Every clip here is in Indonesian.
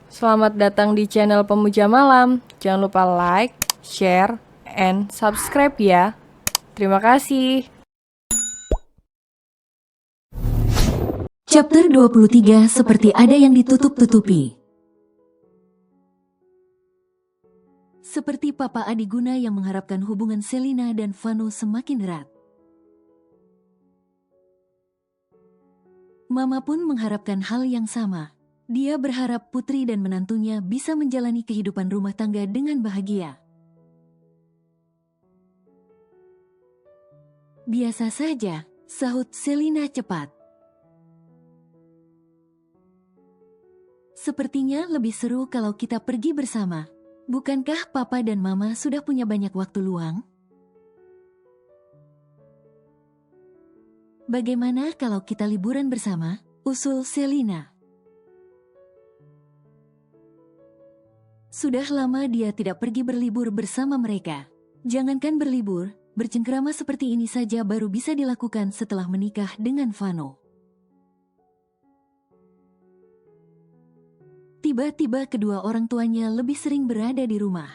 Selamat datang di channel Pemuja Malam. Jangan lupa like, share, and subscribe ya. Terima kasih. Chapter 23 seperti ada yang ditutup-tutupi. Seperti Papa Adiguna yang mengharapkan hubungan Selina dan Vano semakin erat. Mama pun mengharapkan hal yang sama. Dia berharap putri dan menantunya bisa menjalani kehidupan rumah tangga dengan bahagia. Biasa saja, sahut Selina cepat. Sepertinya lebih seru kalau kita pergi bersama. Bukankah Papa dan Mama sudah punya banyak waktu luang? Bagaimana kalau kita liburan bersama? Usul Selina. Sudah lama dia tidak pergi berlibur bersama mereka. Jangankan berlibur, bercengkrama seperti ini saja baru bisa dilakukan setelah menikah dengan Vano. Tiba-tiba kedua orang tuanya lebih sering berada di rumah.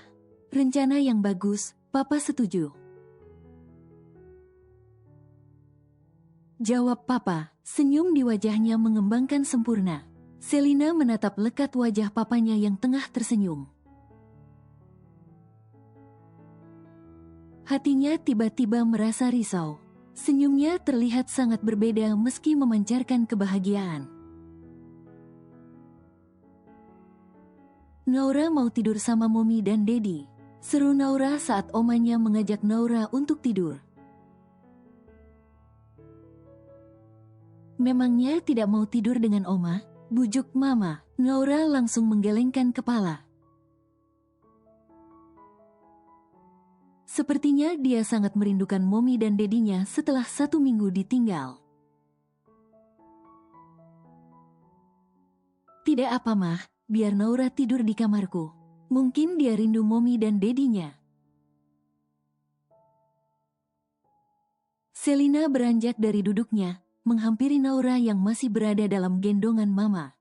Rencana yang bagus, Papa setuju. Jawab Papa, senyum di wajahnya mengembangkan sempurna. Selina menatap lekat wajah papanya yang tengah tersenyum. Hatinya tiba-tiba merasa risau. Senyumnya terlihat sangat berbeda meski memancarkan kebahagiaan. Naura mau tidur sama Mommy dan Daddy. Seru Naura saat omanya mengajak Naura untuk tidur. Memangnya tidak mau tidur dengan Oma? Bujuk Mama. Naura langsung menggelengkan kepala. Sepertinya dia sangat merindukan Mommy dan Dedinya setelah 1 minggu ditinggal. Tidak apa Mah, biar Naura tidur di kamarku. Mungkin dia rindu Mommy dan Dedinya. Selina beranjak dari duduknya, menghampiri Naura yang masih berada dalam gendongan Mama.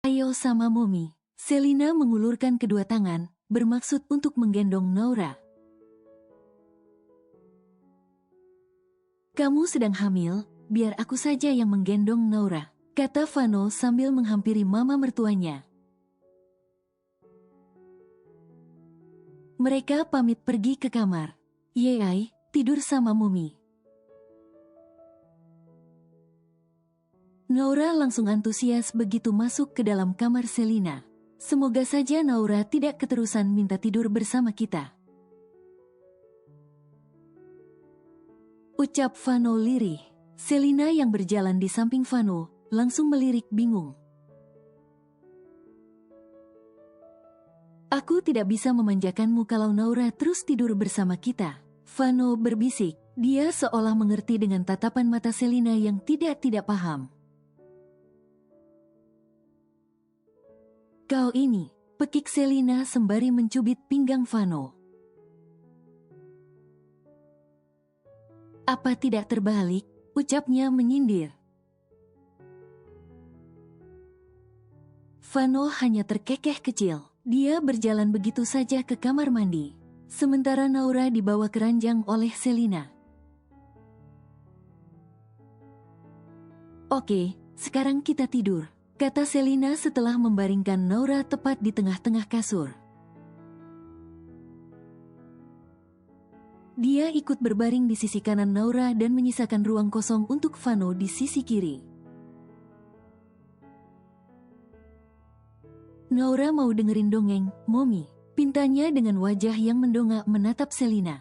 Ayo sama Mommy. Selina mengulurkan kedua tangan, bermaksud untuk menggendong Naura. Kamu sedang hamil, biar aku saja yang menggendong Naura, kata Vano sambil menghampiri mama mertuanya. Mereka pamit pergi ke kamar. Yeay, tidur sama Mommy. Naura langsung antusias begitu masuk ke dalam kamar Selina. Semoga saja Naura tidak keterusan minta tidur bersama kita. Ucap Vano lirih. Selina yang berjalan di samping Vano langsung melirik bingung. Aku tidak bisa memanjakanmu kalau Naura terus tidur bersama kita. Vano berbisik. Dia seolah mengerti dengan tatapan mata Selina yang tidak paham. Kau ini, pekik Selina sembari mencubit pinggang Vano. Apa tidak terbalik? Ucapnya menyindir. Vano hanya terkekeh kecil. Dia berjalan begitu saja ke kamar mandi. Sementara Naura dibawa ke ranjang oleh Selina. Oke, sekarang kita tidur, kata Selina setelah membaringkan Naura tepat di tengah-tengah kasur. Dia ikut berbaring di sisi kanan Naura dan menyisakan ruang kosong untuk Vano di sisi kiri. Naura mau dengerin dongeng, Mommy, pintanya dengan wajah yang mendongak menatap Selina.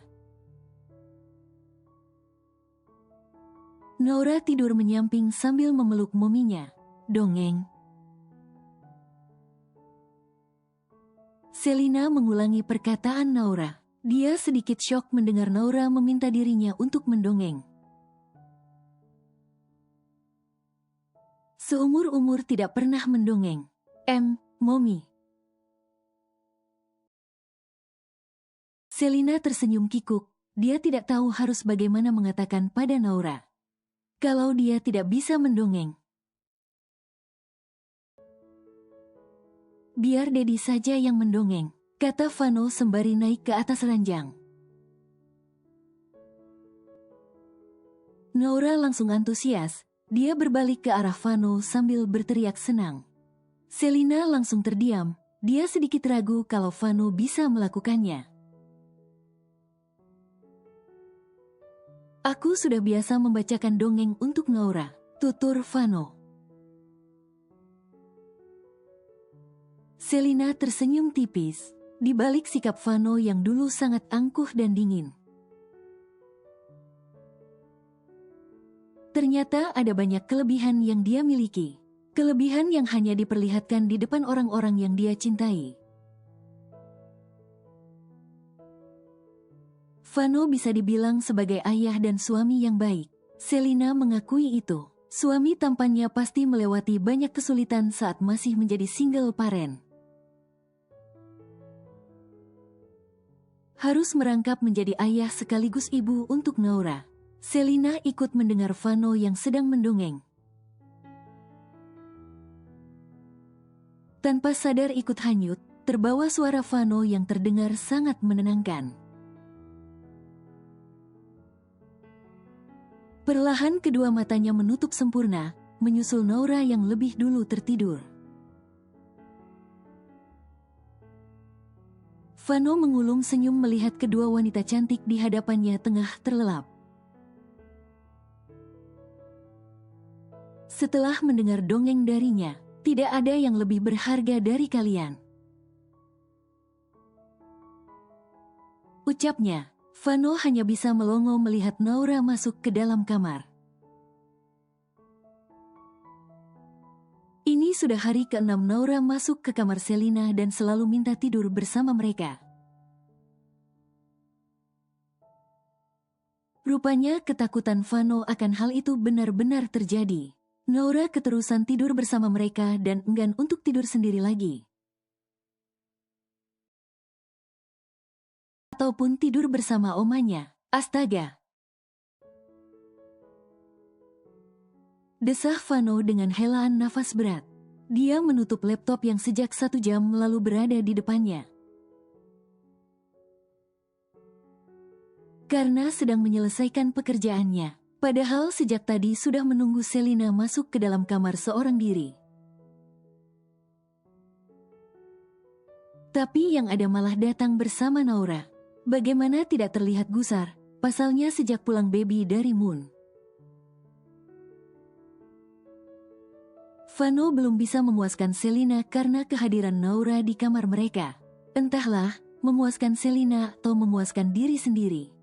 Naura tidur menyamping sambil memeluk mominya. Dongeng. Selina mengulangi perkataan Naura. Dia sedikit syok mendengar Naura meminta dirinya untuk mendongeng. Seumur-umur tidak pernah mendongeng. Mommy. Selina tersenyum kikuk. Dia tidak tahu harus bagaimana mengatakan pada Naura kalau dia tidak bisa mendongeng. Biar Dedi saja yang mendongeng, kata Vano sembari naik ke atas ranjang. Naura langsung antusias, dia berbalik ke arah Vano sambil berteriak senang. Selina langsung terdiam, dia sedikit ragu kalau Vano bisa melakukannya. Aku sudah biasa membacakan dongeng untuk Naura, tutur Vano. Selina tersenyum tipis, di balik sikap Vano yang dulu sangat angkuh dan dingin. Ternyata ada banyak kelebihan yang dia miliki. Kelebihan yang hanya diperlihatkan di depan orang-orang yang dia cintai. Vano bisa dibilang sebagai ayah dan suami yang baik. Selina mengakui itu. Suami tampannya pasti melewati banyak kesulitan saat masih menjadi single parent. Harus merangkap menjadi ayah sekaligus ibu untuk Naura. Selina ikut mendengar Vano yang sedang mendongeng. Tanpa sadar ikut hanyut, terbawa suara Vano yang terdengar sangat menenangkan. Perlahan kedua matanya menutup sempurna, menyusul Naura yang lebih dulu tertidur. Vano mengulum senyum melihat kedua wanita cantik di hadapannya tengah terlelap. Setelah mendengar dongeng darinya, tidak ada yang lebih berharga dari kalian. Ucapnya, Vano hanya bisa melongo melihat Naura masuk ke dalam kamar. Ini sudah hari ke-6 Naura masuk ke kamar Selina dan selalu minta tidur bersama mereka. Rupanya ketakutan Vano akan hal itu benar-benar terjadi. Naura keterusan tidur bersama mereka dan enggan untuk tidur sendiri lagi. Ataupun tidur bersama omanya. Astaga! Desah Vano dengan helaan nafas berat. Dia menutup laptop yang sejak 1 jam lalu berada di depannya. Karena sedang menyelesaikan pekerjaannya. Padahal sejak tadi sudah menunggu Selina masuk ke dalam kamar seorang diri. Tapi yang ada malah datang bersama Naura. Bagaimana tidak terlihat gusar, pasalnya sejak pulang baby dari Moon. Vano belum bisa memuaskan Selina karena kehadiran Naura di kamar mereka. Entahlah, memuaskan Selina atau memuaskan diri sendiri.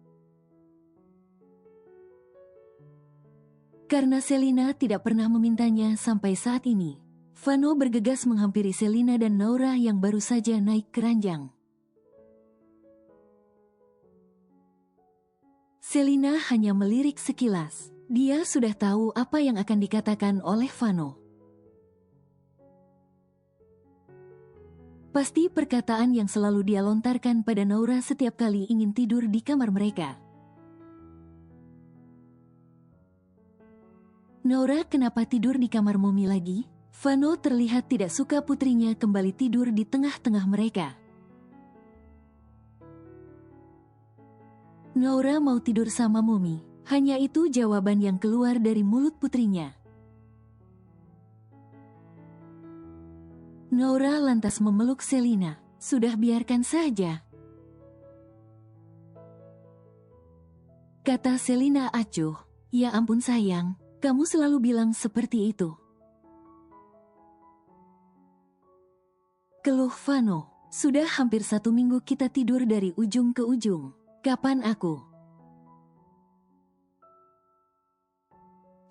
Karena Selina tidak pernah memintanya sampai saat ini, Vano bergegas menghampiri Selina dan Naura yang baru saja naik ke ranjang. Selina hanya melirik sekilas. Dia sudah tahu apa yang akan dikatakan oleh Vano. Pasti perkataan yang selalu dia lontarkan pada Naura setiap kali ingin tidur di kamar mereka. Naura, kenapa tidur di kamar Momi lagi? Vano terlihat tidak suka putrinya kembali tidur di tengah-tengah mereka. Naura mau tidur sama Momi. Hanya itu jawaban yang keluar dari mulut putrinya. Naura lantas memeluk Selina. Sudah, biarkan saja, kata Selina acuh. Ya ampun sayang. Kamu selalu bilang seperti itu, keluh Vano. Sudah hampir 1 minggu kita tidur dari ujung ke ujung. Kapan aku?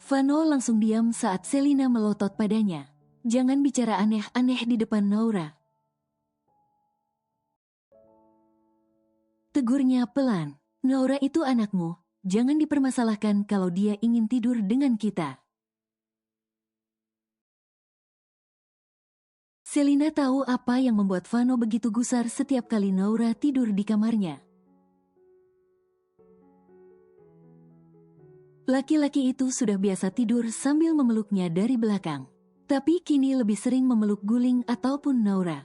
Vano langsung diam saat Selina melotot padanya. Jangan bicara aneh-aneh di depan Naura, tegurnya pelan. Naura itu anakmu. Jangan dipermasalahkan kalau dia ingin tidur dengan kita. Selina tahu apa yang membuat Vano begitu gusar setiap kali Naura tidur di kamarnya. Laki-laki itu sudah biasa tidur sambil memeluknya dari belakang. Tapi kini lebih sering memeluk guling ataupun Naura.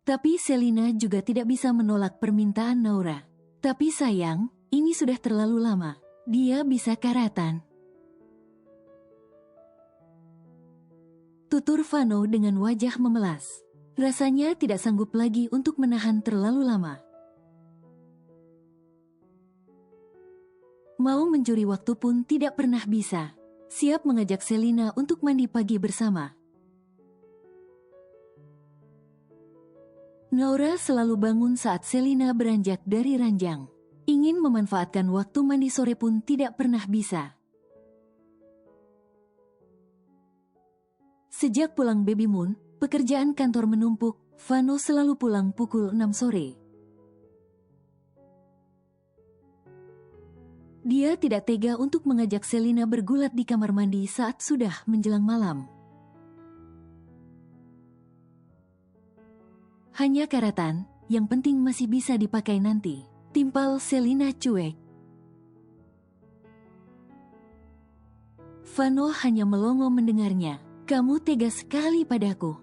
Tapi Selina juga tidak bisa menolak permintaan Naura. Tapi sayang, ini sudah terlalu lama. Dia bisa karatan. Tutur Vano dengan wajah memelas. Rasanya tidak sanggup lagi untuk menahan terlalu lama. Mau mencuri waktu pun tidak pernah bisa. Siap mengajak Selina untuk mandi pagi bersama. Naura selalu bangun saat Selina beranjak dari ranjang. Ingin memanfaatkan waktu mandi sore pun tidak pernah bisa. Sejak pulang Baby Moon, pekerjaan kantor menumpuk. Vano selalu pulang pukul 6 sore. Dia tidak tega untuk mengajak Selina bergulat di kamar mandi saat sudah menjelang malam. Hanya karatan, yang penting masih bisa dipakai nanti. Timpal Selina cuek. Vano hanya melongo mendengarnya. Kamu tega sekali padaku.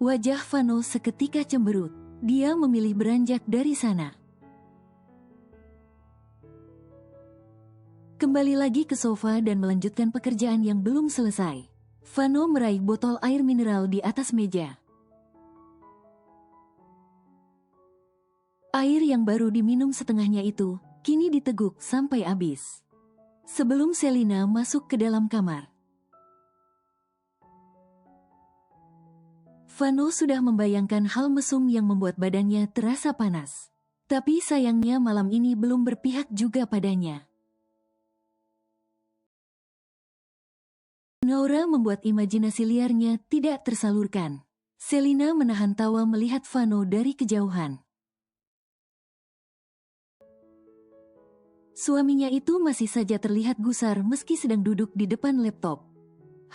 Wajah Vano seketika cemberut. Dia memilih beranjak dari sana. Kembali lagi ke sofa dan melanjutkan pekerjaan yang belum selesai. Vano meraih botol air mineral di atas meja. Air yang baru diminum setengahnya itu, kini diteguk sampai habis. Sebelum Selina masuk ke dalam kamar. Vano sudah membayangkan hal mesum yang membuat badannya terasa panas. Tapi sayangnya malam ini belum berpihak juga padanya. Naura membuat imajinasi liarnya tidak tersalurkan. Selina menahan tawa melihat Vano dari kejauhan. Suaminya itu masih saja terlihat gusar meski sedang duduk di depan laptop.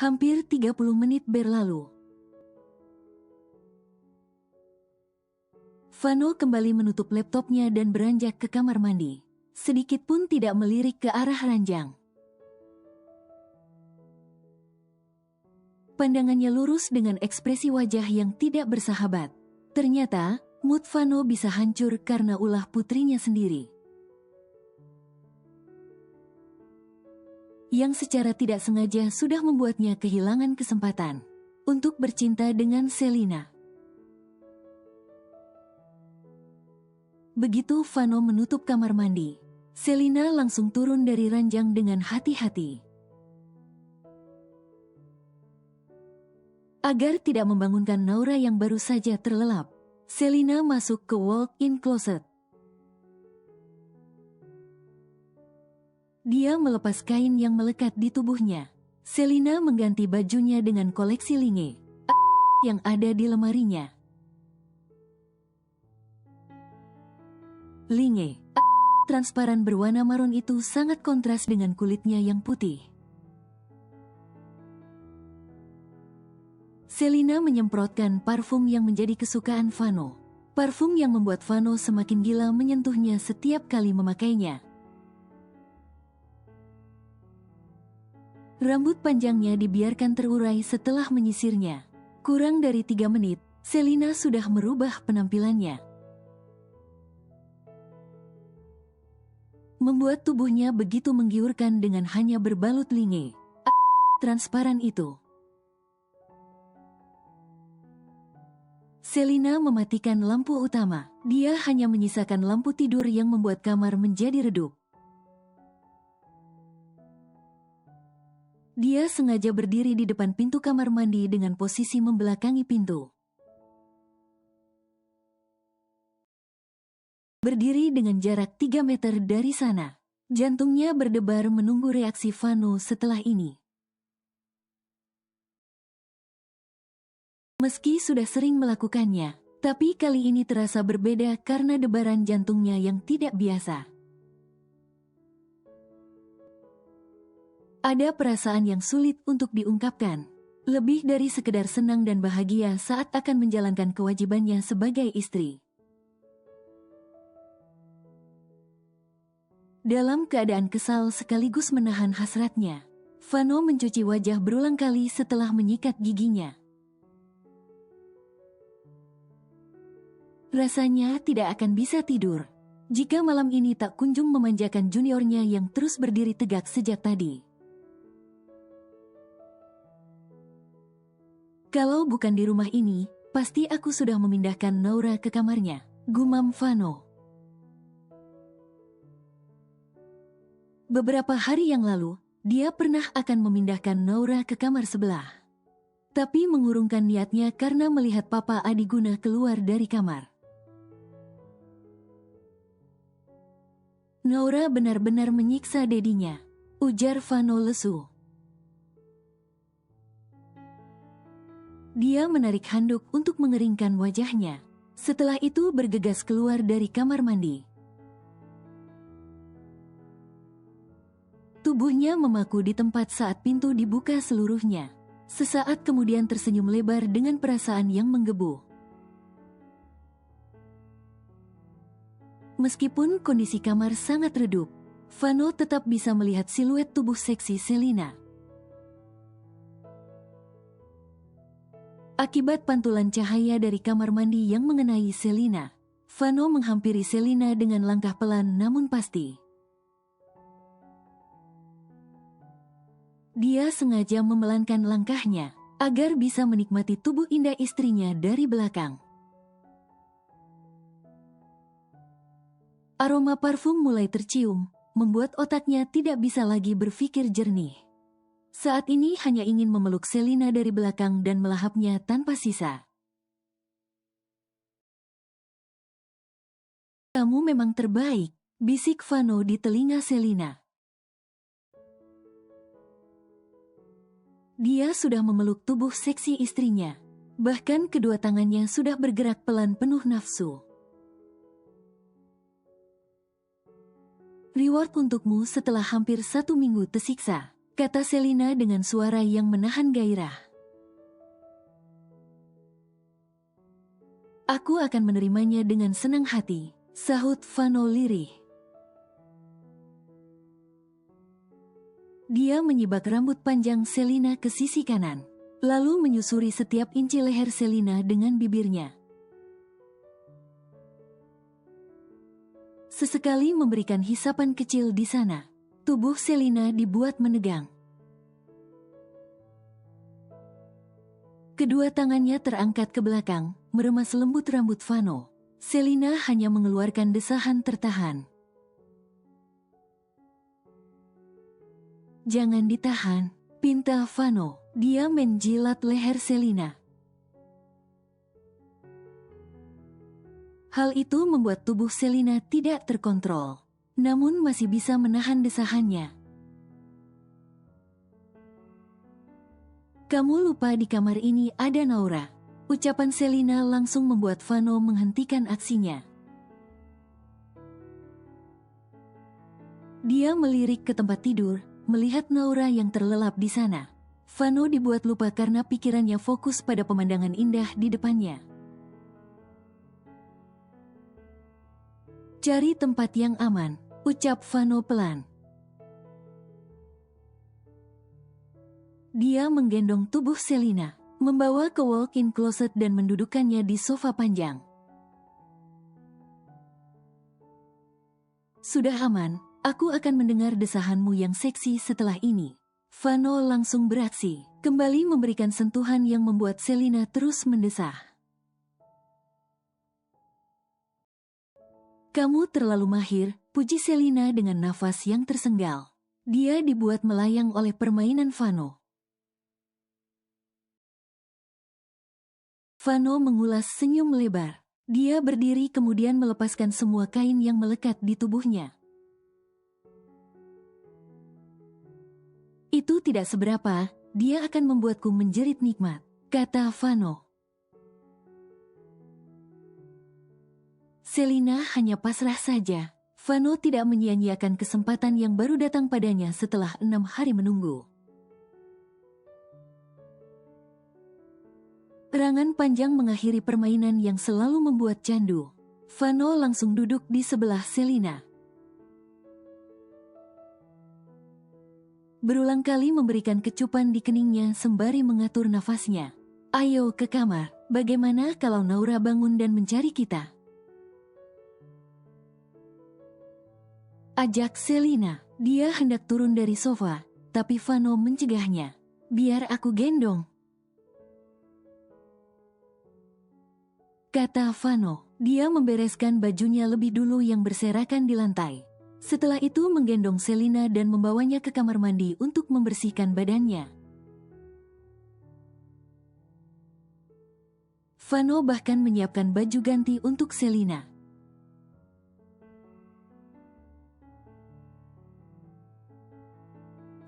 Hampir 30 menit berlalu. Vano kembali menutup laptopnya dan beranjak ke kamar mandi. Sedikit pun tidak melirik ke arah ranjang. Pandangannya lurus dengan ekspresi wajah yang tidak bersahabat. Ternyata, mood Vano bisa hancur karena ulah putrinya sendiri. Yang secara tidak sengaja sudah membuatnya kehilangan kesempatan untuk bercinta dengan Selina. Begitu Vano menutup kamar mandi, Selina langsung turun dari ranjang dengan hati-hati. Agar tidak membangunkan Naura yang baru saja terlelap, Selina masuk ke walk-in closet. Dia melepas kain yang melekat di tubuhnya. Selina mengganti bajunya dengan koleksi linge yang ada di lemarinya. Linge transparan berwarna marun itu sangat kontras dengan kulitnya yang putih. Selina menyemprotkan parfum yang menjadi kesukaan Vano. Parfum yang membuat Vano semakin gila menyentuhnya setiap kali memakainya. Rambut panjangnya dibiarkan terurai setelah menyisirnya. Kurang dari 3 menit, Selina sudah merubah penampilannya. Membuat tubuhnya begitu menggiurkan dengan hanya berbalut linge transparan itu. Selina mematikan lampu utama. Dia hanya menyisakan lampu tidur yang membuat kamar menjadi redup. Dia sengaja berdiri di depan pintu kamar mandi dengan posisi membelakangi pintu. Berdiri dengan jarak 3 meter dari sana. Jantungnya berdebar menunggu reaksi Vano setelah ini. Meski sudah sering melakukannya, tapi kali ini terasa berbeda karena debaran jantungnya yang tidak biasa. Ada perasaan yang sulit untuk diungkapkan. Lebih dari sekedar senang dan bahagia saat akan menjalankan kewajibannya sebagai istri. Dalam keadaan kesal sekaligus menahan hasratnya, Vano mencuci wajah berulang kali setelah menyikat giginya. Rasanya tidak akan bisa tidur jika malam ini tak kunjung memanjakan juniornya yang terus berdiri tegak sejak tadi. Kalau bukan di rumah ini, pasti aku sudah memindahkan Naura ke kamarnya, gumam Vano. Beberapa hari yang lalu, dia pernah akan memindahkan Naura ke kamar sebelah. Tapi mengurungkan niatnya karena melihat Papa Adiguna keluar dari kamar. Naura benar-benar menyiksa dedinya, ujar Vano lesu. Dia menarik handuk untuk mengeringkan wajahnya. Setelah itu bergegas keluar dari kamar mandi. Tubuhnya memaku di tempat saat pintu dibuka seluruhnya. Sesaat kemudian tersenyum lebar dengan perasaan yang menggebu. Meskipun kondisi kamar sangat redup, Vano tetap bisa melihat siluet tubuh seksi Selina. Akibat pantulan cahaya dari kamar mandi yang mengenai Selina, Vano menghampiri Selina dengan langkah pelan namun pasti. Dia sengaja memelankan langkahnya agar bisa menikmati tubuh indah istrinya dari belakang. Aroma parfum mulai tercium, membuat otaknya tidak bisa lagi berpikir jernih. Saat ini hanya ingin memeluk Selina dari belakang dan melahapnya tanpa sisa. "Kamu memang terbaik," bisik Vano di telinga Selina. Dia sudah memeluk tubuh seksi istrinya. Bahkan kedua tangannya sudah bergerak pelan penuh nafsu. "Reward untukmu setelah hampir 1 minggu tersiksa," kata Selina dengan suara yang menahan gairah. "Aku akan menerimanya dengan senang hati," sahut Vano lirih. Dia menyibak rambut panjang Selina ke sisi kanan, lalu menyusuri setiap inci leher Selina dengan bibirnya. Sesekali memberikan hisapan kecil di sana. Tubuh Selina dibuat menegang. Kedua tangannya terangkat ke belakang, meremas lembut rambut Vano. Selina hanya mengeluarkan desahan tertahan. "Jangan ditahan," pinta Vano. Dia menjilat leher Selina. Hal itu membuat tubuh Selina tidak terkontrol, namun masih bisa menahan desahannya. "Kamu lupa di kamar ini ada Naura," ucapan Selina langsung membuat Vano menghentikan aksinya. Dia melirik ke tempat tidur, melihat Naura yang terlelap di sana. Vano dibuat lupa karena pikirannya fokus pada pemandangan indah di depannya. "Cari tempat yang aman," ucap Vano pelan. Dia menggendong tubuh Selina, membawa ke walk-in closet dan mendudukkannya di sofa panjang. "Sudah aman, aku akan mendengar desahanmu yang seksi setelah ini." Vano langsung beraksi, kembali memberikan sentuhan yang membuat Selina terus mendesah. "Kamu terlalu mahir," puji Selina dengan nafas yang tersenggal. Dia dibuat melayang oleh permainan Vano. Vano mengulas senyum lebar. Dia berdiri kemudian melepaskan semua kain yang melekat di tubuhnya. "Itu tidak seberapa, dia akan membuatku menjerit nikmat," kata Vano. Selina hanya pasrah saja. Vano tidak menyia-nyiakan kesempatan yang baru datang padanya setelah 6 hari menunggu. Erangan panjang mengakhiri permainan yang selalu membuat candu. Vano langsung duduk di sebelah Selina. Berulang kali memberikan kecupan di keningnya sembari mengatur nafasnya. "Ayo ke kamar, bagaimana kalau Naura bangun dan mencari kita?" ajak Selina. Dia hendak turun dari sofa, tapi Vano mencegahnya. Biar aku gendong, kata Vano. Dia membereskan bajunya lebih dulu yang berserakan di lantai. Setelah itu menggendong Selina dan membawanya ke kamar mandi untuk membersihkan badannya. Vano bahkan menyiapkan baju ganti untuk Selina.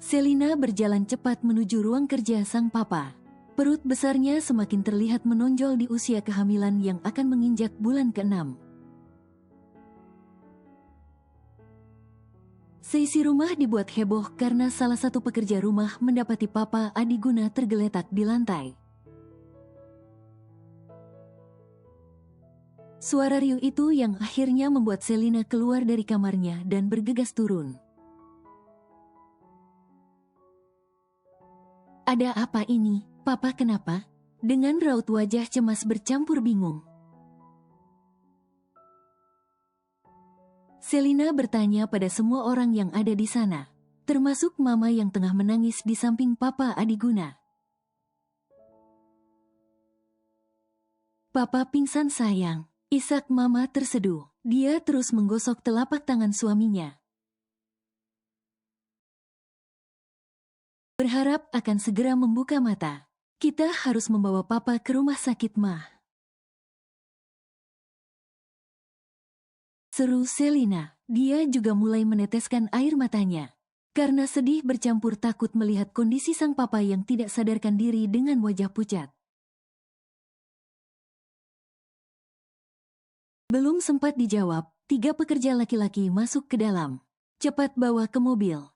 Selina berjalan cepat menuju ruang kerja sang papa. Perut besarnya semakin terlihat menonjol di usia kehamilan yang akan menginjak bulan ke-6. Seisi rumah dibuat heboh karena salah satu pekerja rumah mendapati Papa Adiguna tergeletak di lantai. Suara riuh itu yang akhirnya membuat Selina keluar dari kamarnya dan bergegas turun. Ada apa ini, Papa, kenapa? Dengan raut wajah cemas bercampur bingung. Selina bertanya pada semua orang yang ada di sana, termasuk Mama yang tengah menangis di samping Papa Adiguna. Papa pingsan sayang, isak Mama terseduh. Dia terus menggosok telapak tangan suaminya. Berharap akan segera membuka mata. Kita harus membawa Papa ke rumah sakit, Mah. Seru Selina. Dia juga mulai meneteskan air matanya. Karena sedih bercampur takut melihat kondisi sang papa yang tidak sadarkan diri dengan wajah pucat. Belum sempat dijawab, 3 pekerja laki-laki masuk ke dalam. Cepat bawa ke mobil,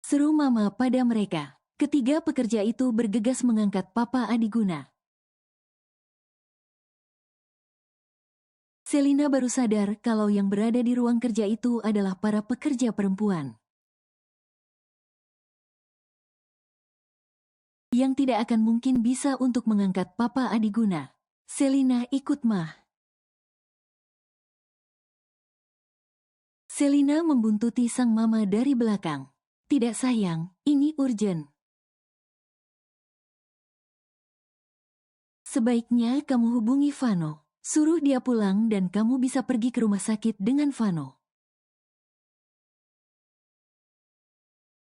seru Mama pada mereka. Ketiga pekerja itu bergegas mengangkat Papa Adiguna. Selina baru sadar kalau yang berada di ruang kerja itu adalah para pekerja perempuan. Yang tidak akan mungkin bisa untuk mengangkat Papa Adiguna. Selina ikut Mah. Selina membuntuti sang mama dari belakang. Tidak sayang, ini urgent. Sebaiknya kamu hubungi Vano. Suruh dia pulang dan kamu bisa pergi ke rumah sakit dengan Vano,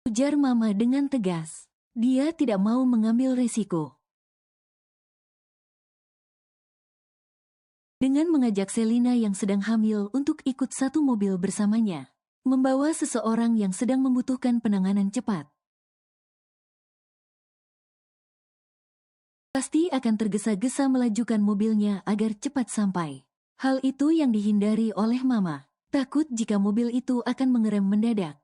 ujar Mama dengan tegas. Dia tidak mau mengambil resiko. Dengan mengajak Selina yang sedang hamil untuk ikut satu mobil bersamanya, membawa seseorang yang sedang membutuhkan penanganan cepat. Pasti akan tergesa-gesa melajukan mobilnya agar cepat sampai. Hal itu yang dihindari oleh Mama. Takut jika mobil itu akan mengerem mendadak.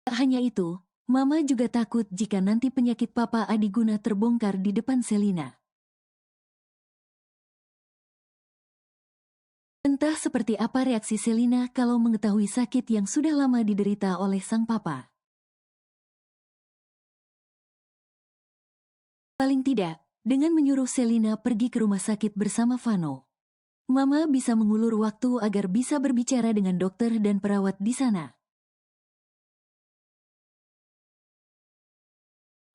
Tak hanya itu, Mama juga takut jika nanti penyakit Papa Adiguna terbongkar di depan Selina. Entah seperti apa reaksi Selina kalau mengetahui sakit yang sudah lama diderita oleh sang papa. Paling tidak, dengan menyuruh Selina pergi ke rumah sakit bersama Vano, Mama bisa mengulur waktu agar bisa berbicara dengan dokter dan perawat di sana.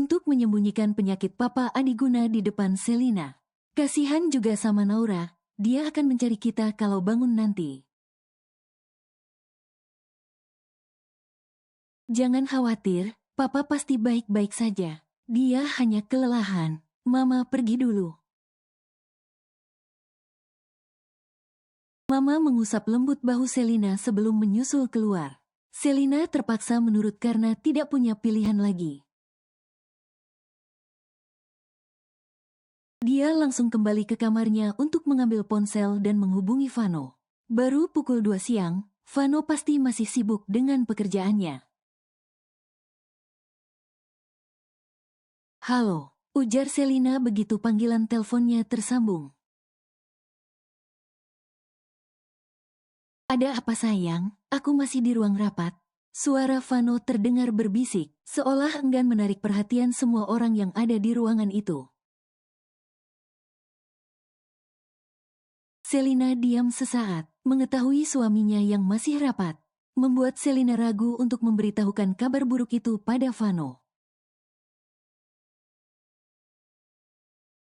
Untuk menyembunyikan penyakit Papa Adiguna di depan Selina. Kasihan juga sama Naura, dia akan mencari kita kalau bangun nanti. Jangan khawatir, Papa pasti baik-baik saja. Dia hanya kelelahan. Mama pergi dulu. Mama mengusap lembut bahu Selina sebelum menyusul keluar. Selina terpaksa menurut karena tidak punya pilihan lagi. Dia langsung kembali ke kamarnya untuk mengambil ponsel dan menghubungi Vano. Baru pukul 2 siang, Vano pasti masih sibuk dengan pekerjaannya. Halo, ujar Selina begitu panggilan teleponnya tersambung. Ada apa sayang? Aku masih di ruang rapat. Suara Vano terdengar berbisik, seolah enggan menarik perhatian semua orang yang ada di ruangan itu. Selina diam sesaat, mengetahui suaminya yang masih rapat, membuat Selina ragu untuk memberitahukan kabar buruk itu pada Vano.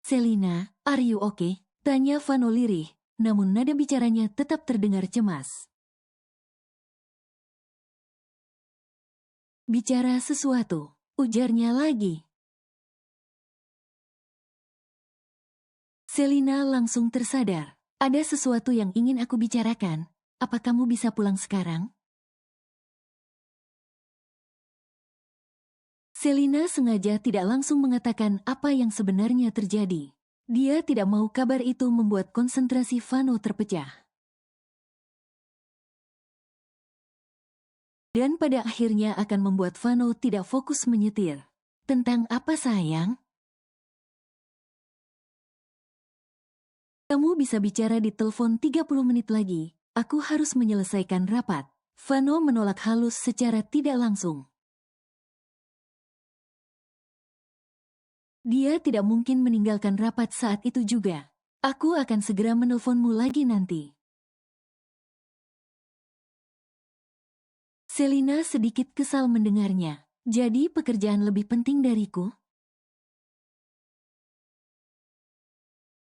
"Selina, are you okay?" tanya Vano lirih, namun nada bicaranya tetap terdengar cemas. "Bicara sesuatu," ujarnya lagi. Selina langsung tersadar. "Ada sesuatu yang ingin aku bicarakan. Apa kamu bisa pulang sekarang?" Selina sengaja tidak langsung mengatakan apa yang sebenarnya terjadi. Dia tidak mau kabar itu membuat konsentrasi Vano terpecah. Dan pada akhirnya akan membuat Vano tidak fokus menyetir. "Tentang apa, sayang?" "Kamu bisa bicara di telepon 30 menit lagi. Aku harus menyelesaikan rapat." Vano menolak halus secara tidak langsung. Dia tidak mungkin meninggalkan rapat saat itu juga. "Aku akan segera menelponmu lagi nanti." Selina sedikit kesal mendengarnya. "Jadi pekerjaan lebih penting dariku?"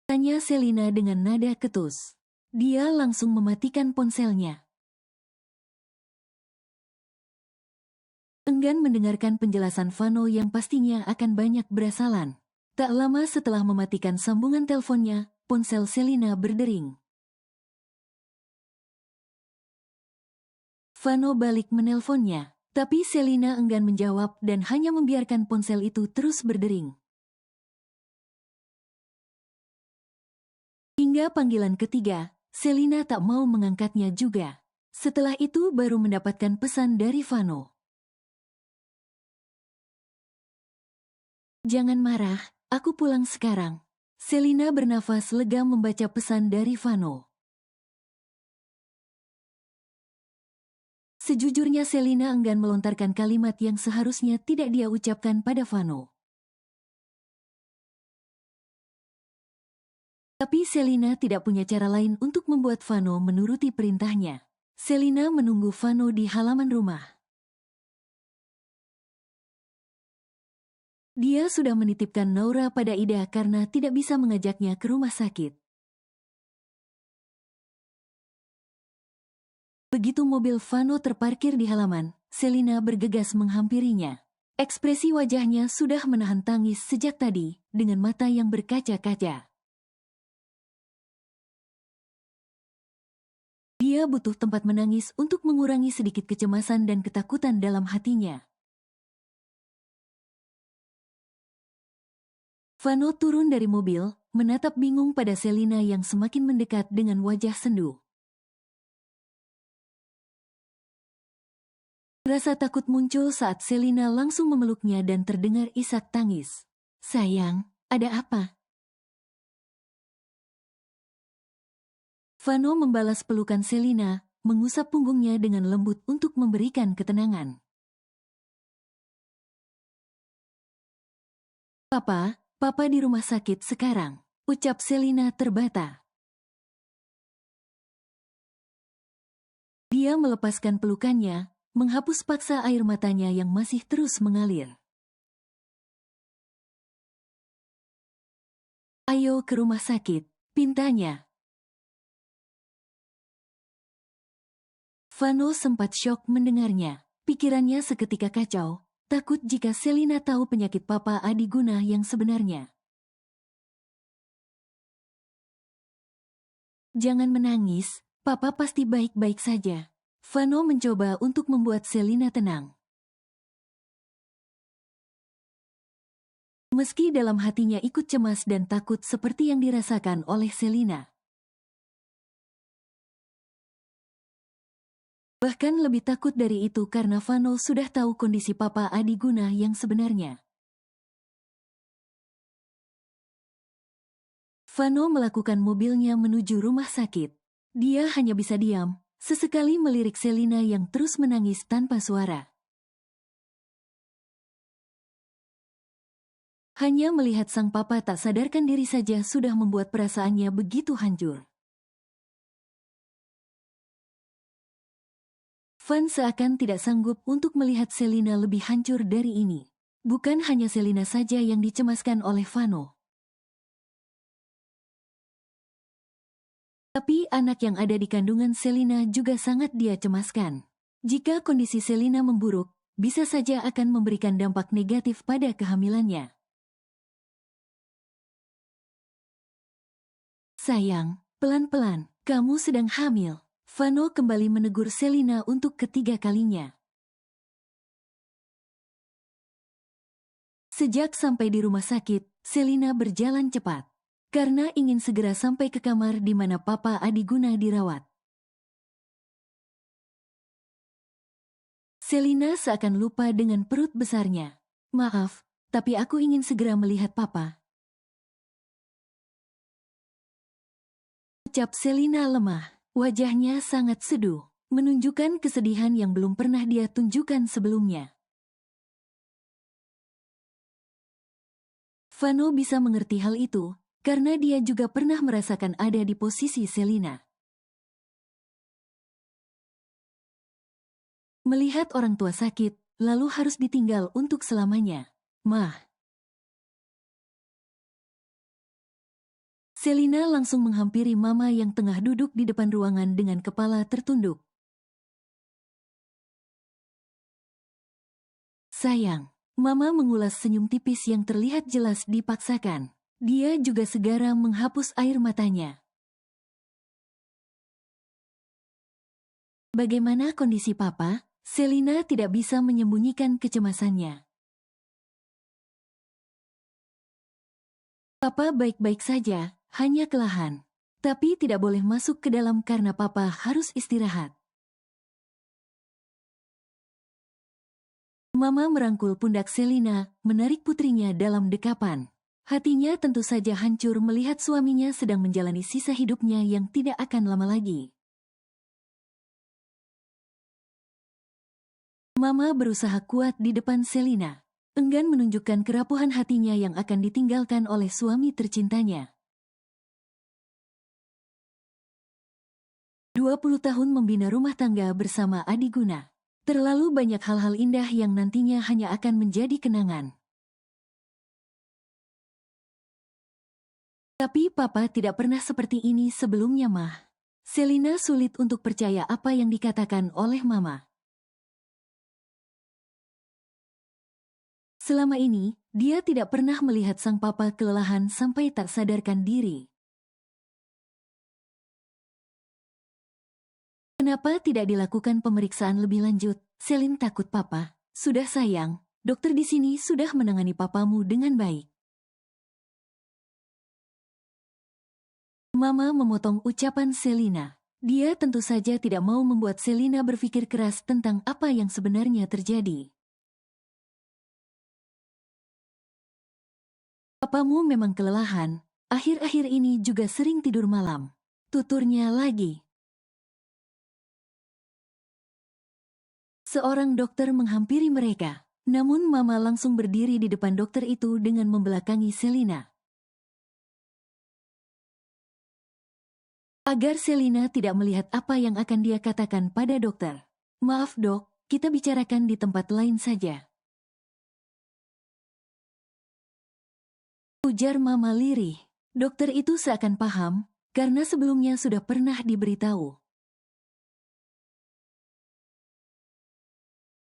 tanya Selina dengan nada ketus. Dia langsung mematikan ponselnya. Enggan mendengarkan penjelasan Vano yang pastinya akan banyak berasalan. Tak lama setelah mematikan sambungan teleponnya, ponsel Selina berdering. Vano balik menelponnya, tapi Selina enggan menjawab dan hanya membiarkan ponsel itu terus berdering. Hingga panggilan ketiga, Selina tak mau mengangkatnya juga. Setelah itu baru mendapatkan pesan dari Vano. "Jangan marah, aku pulang sekarang." Selina bernafas lega membaca pesan dari Vano. Sejujurnya Selina enggan melontarkan kalimat yang seharusnya tidak dia ucapkan pada Vano. Tapi Selina tidak punya cara lain untuk membuat Vano menuruti perintahnya. Selina menunggu Vano di halaman rumah. Dia sudah menitipkan Naura pada Ida karena tidak bisa mengajaknya ke rumah sakit. Begitu mobil Vano terparkir di halaman, Selina bergegas menghampirinya. Ekspresi wajahnya sudah menahan tangis sejak tadi, dengan mata yang berkaca-kaca. Dia butuh tempat menangis untuk mengurangi sedikit kecemasan dan ketakutan dalam hatinya. Vano turun dari mobil, menatap bingung pada Selina yang semakin mendekat dengan wajah sendu. Rasa takut muncul saat Selina langsung memeluknya dan terdengar isak tangis. "Sayang, ada apa?" Vano membalas pelukan Selina, mengusap punggungnya dengan lembut untuk memberikan ketenangan. Papa di rumah sakit sekarang," ucap Selina terbata. Dia melepaskan pelukannya, menghapus paksa air matanya yang masih terus mengalir. "Ayo ke rumah sakit," pintanya. Vano sempat syok mendengarnya. Pikirannya seketika kacau, takut jika Selina tahu penyakit Papa Adiguna yang sebenarnya. "Jangan menangis, Papa pasti baik-baik saja." Vano mencoba untuk membuat Selina tenang. Meski dalam hatinya ikut cemas dan takut seperti yang dirasakan oleh Selina. Bahkan lebih takut dari itu karena Vano sudah tahu kondisi Papa Adiguna yang sebenarnya. Vano melakukan mobilnya menuju rumah sakit. Dia hanya bisa diam, sesekali melirik Selina yang terus menangis tanpa suara. Hanya melihat sang papa tak sadarkan diri saja sudah membuat perasaannya begitu hancur. Van seakan tidak sanggup untuk melihat Selina lebih hancur dari ini. Bukan hanya Selina saja yang dicemaskan oleh Vano. Tapi anak yang ada di kandungan Selina juga sangat dia cemaskan. Jika kondisi Selina memburuk, bisa saja akan memberikan dampak negatif pada kehamilannya. Sayang, pelan-pelan, kamu sedang hamil. Vano kembali menegur Selina untuk ketiga kalinya. Sejak sampai di rumah sakit, Selina berjalan cepat. Karena ingin segera sampai ke kamar di mana Papa Adiguna dirawat. Selina seakan lupa dengan perut besarnya. Maaf, tapi aku ingin segera melihat Papa. Ucap Selina lemah. Wajahnya sangat seduh, menunjukkan kesedihan yang belum pernah dia tunjukkan sebelumnya. Vano bisa mengerti hal itu, karena dia juga pernah merasakan ada di posisi Selina. Melihat orang tua sakit, lalu harus ditinggal untuk selamanya. Mah. Selina langsung menghampiri Mama yang tengah duduk di depan ruangan dengan kepala tertunduk. Sayang, Mama mengulas senyum tipis yang terlihat jelas dipaksakan. Dia juga segera menghapus air matanya. Bagaimana kondisi Papa? Selina tidak bisa menyembunyikan kecemasannya. Papa baik-baik saja, hanya kelelahan. Tapi tidak boleh masuk ke dalam karena Papa harus istirahat. Mama merangkul pundak Selina, menarik putrinya dalam dekapan. Hatinya tentu saja hancur melihat suaminya sedang menjalani sisa hidupnya yang tidak akan lama lagi. Mama berusaha kuat di depan Selina, enggan menunjukkan kerapuhan hatinya yang akan ditinggalkan oleh suami tercintanya. 20 tahun membina rumah tangga bersama Adiguna. Terlalu banyak hal-hal indah yang nantinya hanya akan menjadi kenangan. Tapi Papa tidak pernah seperti ini sebelumnya, Mah. Selina sulit untuk percaya apa yang dikatakan oleh Mama. Selama ini, dia tidak pernah melihat sang papa kelelahan sampai tak sadarkan diri. Kenapa tidak dilakukan pemeriksaan lebih lanjut? Selin takut Papa. Sudah sayang, dokter di sini sudah menangani papamu dengan baik. Mama memotong ucapan Selina. Dia tentu saja tidak mau membuat Selina berpikir keras tentang apa yang sebenarnya terjadi. Papamu memang kelelahan, akhir-akhir ini juga sering tidur malam. Tuturnya lagi. Seorang dokter menghampiri mereka, namun Mama langsung berdiri di depan dokter itu dengan membelakangi Selina. Agar Selina tidak melihat apa yang akan dia katakan pada dokter. Maaf dok, kita bicarakan di tempat lain saja. Ujar Mama lirih. Dokter itu seakan paham, karena sebelumnya sudah pernah diberitahu.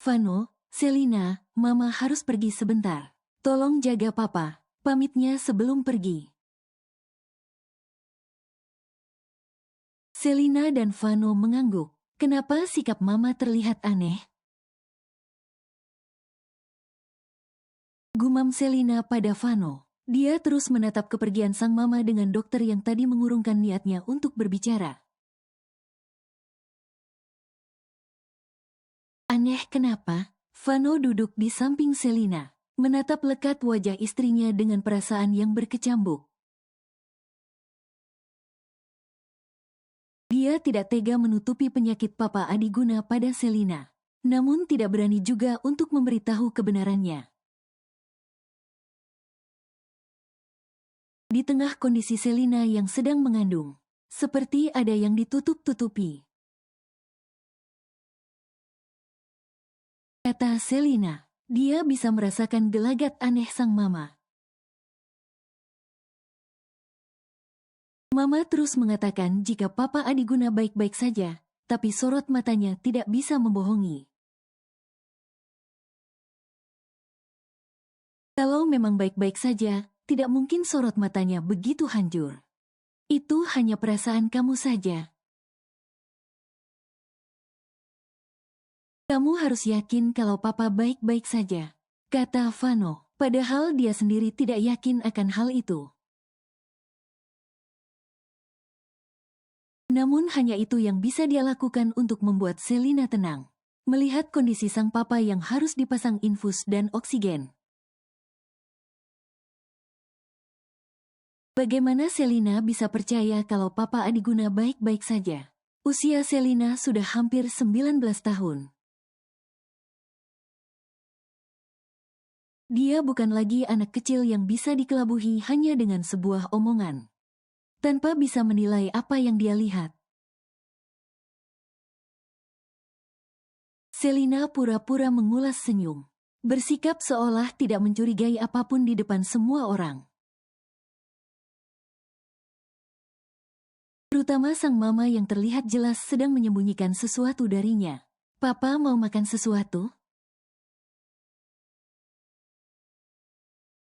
Vano, Selina, Mama harus pergi sebentar. Tolong jaga Papa, pamitnya sebelum pergi. Selina dan Vano mengangguk. Kenapa sikap Mama terlihat aneh? Gumam Selina pada Vano. Dia terus menatap kepergian sang Mama dengan dokter yang tadi mengurungkan niatnya untuk berbicara. Aneh kenapa? Vano duduk di samping Selina, menatap lekat wajah istrinya dengan perasaan yang berkecambuk. Dia tidak tega menutupi penyakit Papa Adiguna pada Selina, namun tidak berani juga untuk memberitahu kebenarannya. Di tengah kondisi Selina yang sedang mengandung, seperti ada yang ditutup-tutupi. kata Selina. Dia bisa merasakan gelagat aneh sang mama. Mama terus mengatakan jika Papa Adiguna baik-baik saja, tapi sorot matanya tidak bisa membohongi. Kalau memang baik-baik saja, tidak mungkin sorot matanya begitu hancur. Itu hanya perasaan kamu saja. Kamu harus yakin kalau Papa baik-baik saja, kata Vano, padahal dia sendiri tidak yakin akan hal itu. Namun hanya itu yang bisa dia lakukan untuk membuat Selina tenang. Melihat kondisi sang papa yang harus dipasang infus dan oksigen. Bagaimana Selina bisa percaya kalau Papa Adiguna baik-baik saja? Usia Selina sudah hampir 19 tahun. Dia bukan lagi anak kecil yang bisa dikelabuhi hanya dengan sebuah omongan. Tanpa bisa menilai apa yang dia lihat. Selina pura-pura mengulas senyum. Bersikap seolah tidak mencurigai apapun di depan semua orang. Terutama sang mama yang terlihat jelas sedang menyembunyikan sesuatu darinya. Papa mau makan sesuatu?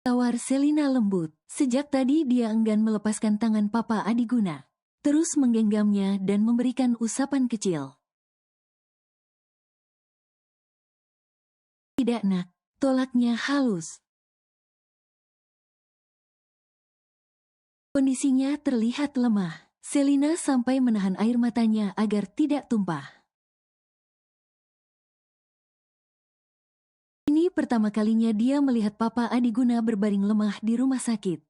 Tawar Selina lembut. Sejak tadi dia enggan melepaskan tangan Papa Adiguna. Terus menggenggamnya dan memberikan usapan kecil. Tidak nak, tolaknya halus. Kondisinya terlihat lemah. Selina sampai menahan air matanya agar tidak tumpah. Ini pertama kalinya dia melihat Papa Adiguna berbaring lemah di rumah sakit.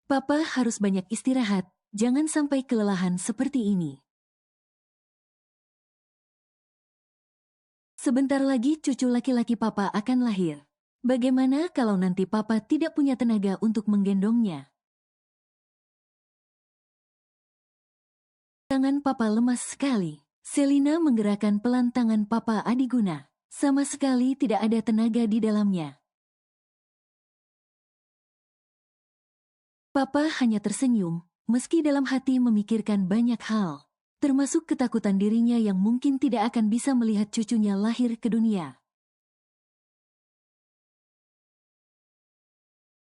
Papa harus banyak istirahat, jangan sampai kelelahan seperti ini. Sebentar lagi cucu laki-laki Papa akan lahir. Bagaimana kalau nanti Papa tidak punya tenaga untuk menggendongnya? Tangan Papa lemas sekali. Selina menggerakkan pelan tangan Papa Adiguna. Sama sekali tidak ada tenaga di dalamnya. Papa hanya tersenyum, meski dalam hati memikirkan banyak hal. Termasuk ketakutan dirinya yang mungkin tidak akan bisa melihat cucunya lahir ke dunia.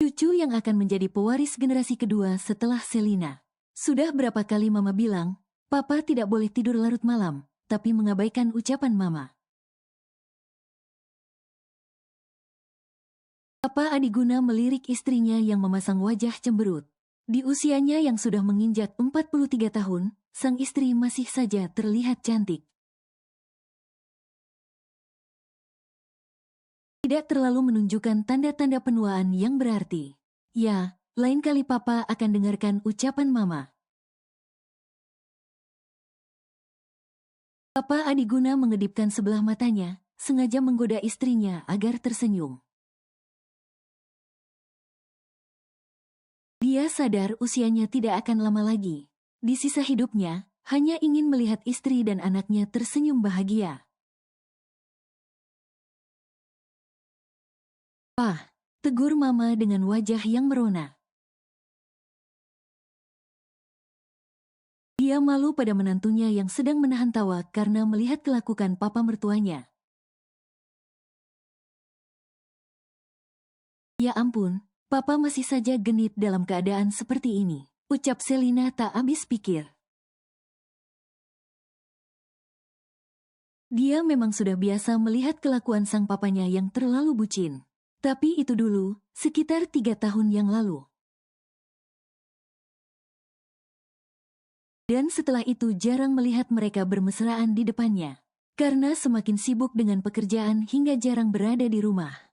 Cucu yang akan menjadi pewaris generasi kedua setelah Selina. Sudah berapa kali Mama bilang, Papa tidak boleh tidur larut malam, tapi mengabaikan ucapan Mama. Papa Adiguna melirik istrinya yang memasang wajah cemberut. Di usianya yang sudah menginjak 43 tahun, sang istri masih saja terlihat cantik. Tidak terlalu menunjukkan tanda-tanda penuaan yang berarti. Ya, lain kali Papa akan dengarkan ucapan Mama. Papa Adiguna mengedipkan sebelah matanya, sengaja menggoda istrinya agar tersenyum. Dia sadar usianya tidak akan lama lagi. Di sisa hidupnya, hanya ingin melihat istri dan anaknya tersenyum bahagia. "Pah," tegur Mama dengan wajah yang merona. Dia malu pada menantunya yang sedang menahan tawa karena melihat kelakuan papa mertuanya. Ya ampun, Papa masih saja genit dalam keadaan seperti ini, ucap Selina tak habis pikir. Dia memang sudah biasa melihat kelakuan sang papanya yang terlalu bucin. Tapi itu dulu, sekitar 3 tahun yang lalu. Dan setelah itu jarang melihat mereka bermesraan di depannya. Karena semakin sibuk dengan pekerjaan hingga jarang berada di rumah.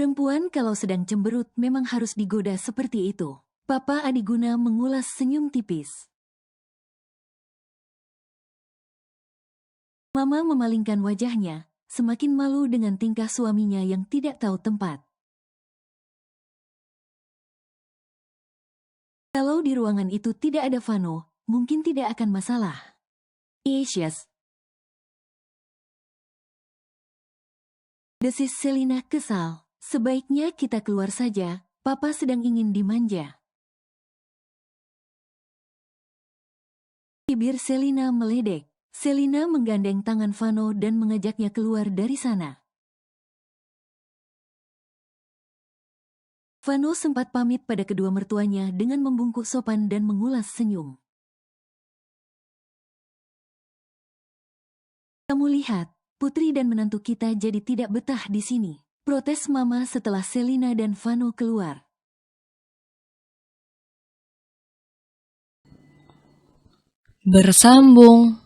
Perempuan kalau sedang cemberut memang harus digoda seperti itu. Papa Adiguna mengulas senyum tipis. Mama memalingkan wajahnya, semakin malu dengan tingkah suaminya yang tidak tahu tempat. Kalau di ruangan itu tidak ada Vano, mungkin tidak akan masalah. Yes. Desis Selina kesal. Sebaiknya kita keluar saja, Papa sedang ingin dimanja. Bibir Selina meledek. Selina menggandeng tangan Vano dan mengajaknya keluar dari sana. Vano sempat pamit pada kedua mertuanya dengan membungkuk sopan dan mengulas senyum. Kamu lihat, putri dan menantu kita jadi tidak betah di sini. Protes Mama setelah Selina dan Vano keluar. Bersambung.